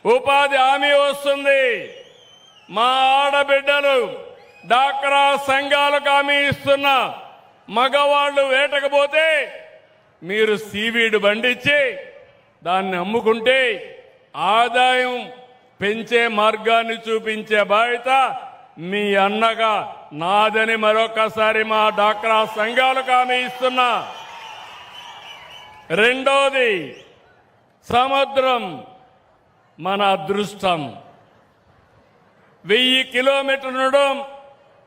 ఉపాధి హామీ వస్తుంది. మా ఆడబిడ్డలు డాక్రా సంఘాలకు హామీ ఇస్తున్నా. మగవాళ్ళు వేటకపోతే మీరు సీవీడ్ బండిచ్చి దాన్ని అమ్ముకుంటే ఆదాయం పెంచే మార్గాన్ని చూపించే బాధ్యత మీ అన్నగా నాదని మరొకసారి మా డాక్రా సంఘాలకు హామీ ఇస్తున్నా. రెండోది, సముద్రం మన అదృష్టం. 1000 కిలోమీటర్లు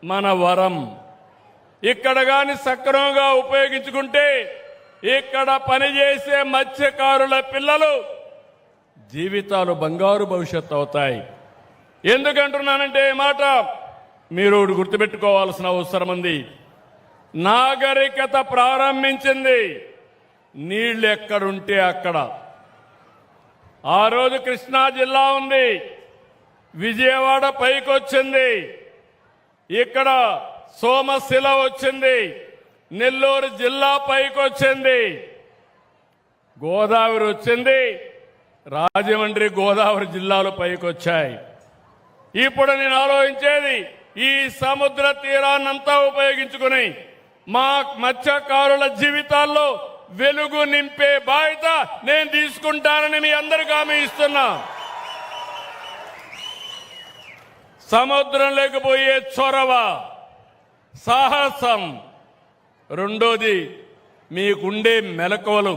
మన వరం. ఇక్కడ గాని సక్రమంగా ఉపయోగించుకుంటే ఇక్కడ పనిచేసే మత్స్యకారుల పిల్లలు జీవితాలు బంగారు భవిష్యత్తు అవుతాయి. ఎందుకంటున్నానంటే ఈ మాట మీరు గుర్తుపెట్టుకోవాల్సిన అవసరం ఉంది. నాగరికత ప్రారంభించింది నీళ్లు ఎక్కడుంటే అక్కడ. ఆ రోజు కృష్ణా జిల్లా ఉంది, విజయవాడ పైకొచ్చింది, ఇక్కడ సోమశిల వచ్చింది, నెల్లూరు జిల్లా పైకొచ్చింది, గోదావరి వచ్చింది, రాజమండ్రి గోదావరి జిల్లాలు పైకొచ్చాయి. ఇప్పుడు నేను ఆలోచించేది ఈ సముద్ర తీరాన్నంతా ఉపయోగించుకుని మా మత్స్యకారుల జీవితాల్లో వెలుగు నింపే బాధ్యత నేను తీసుకుంటానని మీ అందరికీ హామీ ఇస్తున్నా. సముద్రం లేకపోయే చొరవ, సాహసం. రెండోది, మీకుండే మెలకువలు.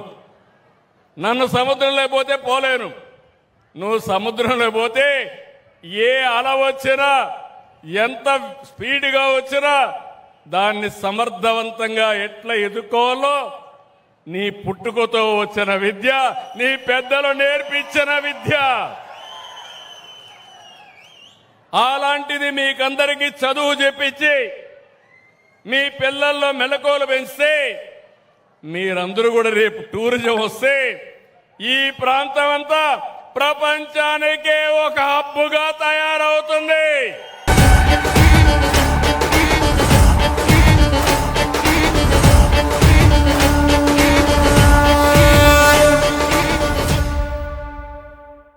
నన్ను సముద్రంలో పోతే పోలేను, నువ్వు సముద్రంలో పోతే ఏ అల వచ్చినా ఎంత స్పీడ్గా వచ్చినా దాన్ని సమర్థవంతంగా ఎట్లా ఎదుర్కోవాలో నీ పుట్టుకతో వచ్చిన విద్య, నీ పెద్దలు నేర్పించిన విద్య. అలాంటిది మీకందరికీ చదువు చెప్పించి మీ పిల్లల్లో మెలకువలు పెంచితే మీరందరూ కూడా రేపు టూరిజం వస్తే ఈ ప్రాంతం అంతా ప్రపంచానికే ఒక హబ్బుగా తయారవుతుంది.